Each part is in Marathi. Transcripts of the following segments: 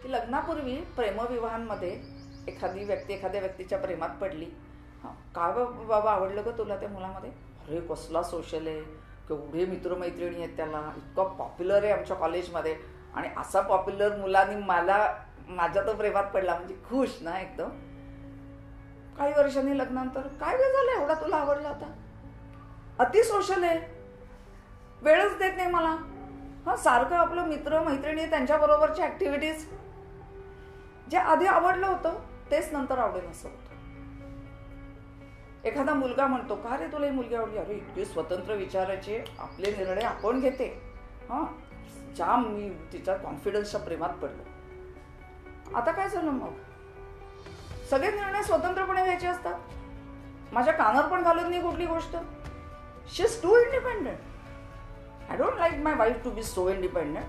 की लग्नापूर्वी प्रेमविवाहांमध्ये एखादी व्यक्ती एखाद्या व्यक्तीच्या प्रेमात पडली. का बाबा आवडलं ग तुला त्या मुलामध्ये? अरे कसला सोशल आहे, केवढे मित्रमैत्रिणी आहेत त्याला, इतका पॉप्युलर आहे आमच्या कॉलेजमध्ये, आणि असा पॉप्युलर मुलांनी माझ्या तो प्रेमात पडला, म्हणजे खुश ना एकदम. काही वर्षांनी लग्नानंतर काय वेळ झालं एवढा तुला आवडला होता? अति सोशल आहे, वेळच देत नाही मला. सारखं आपलं मित्र मैत्रिणी त्यांच्याबरोबरची ऍक्टिव्हिटीज, जे आधी आवडलं होतं तेच नंतर आवडेल असं होतं. एखादा मुलगा म्हणतो का रे तुला ही मुलगी आवडली? अरे इतकी स्वतंत्र विचाराचे, आपले निर्णय आपण घेते, जाम मी तिच्या कॉन्फिडन्सच्या प्रेमात पडलो. आता काय झालं मग? सगळे निर्णय स्वतंत्रपणे घ्यायचे असतात. माझ्या कानावर पण घालत नाही कुठली गोष्ट. She is too independent. I don't like my wife to be so independent.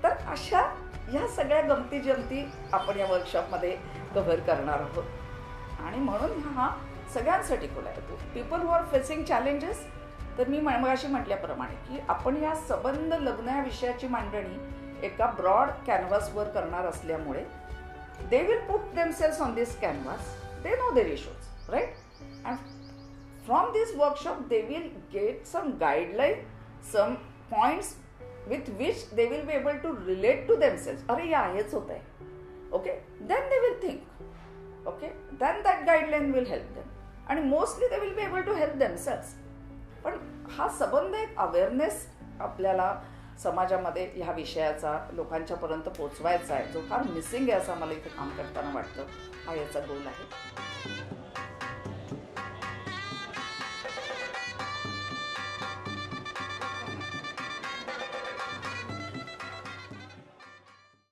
तर अशा ह्या सगळ्या गमती जमती आपण या वर्कशॉपमध्ये कव्हर करणार आहोत. आणि म्हणून हा सगळ्यांसाठी खुला आहे. People who are facing challenges. तर मी मगाशी म्हटल्याप्रमाणे की आपण या संबंध लग्न या विषयाची मांडणी एका ब्रॉड कॅनव्हासवर करणार असल्यामुळे they will put themselves on this canvas. They know their issues, right? And from this workshop they will get some guideline, some points with which they will be able to relate to themselves. अरे या हेच होत आहे. Okay, then they will think. Okay, then that guideline will help them. आणि mostly they will be able to help themselves. पण हा संबंध एक अवेअरनेस आपल्याला समाजामध्ये ह्या विषयाचा लोकांच्या पर्यंत पोहोचवायचा आहे, जो फार मिसिंग आहे असं मला इथे काम करताना वाटतं. हा याचा गोल आहे.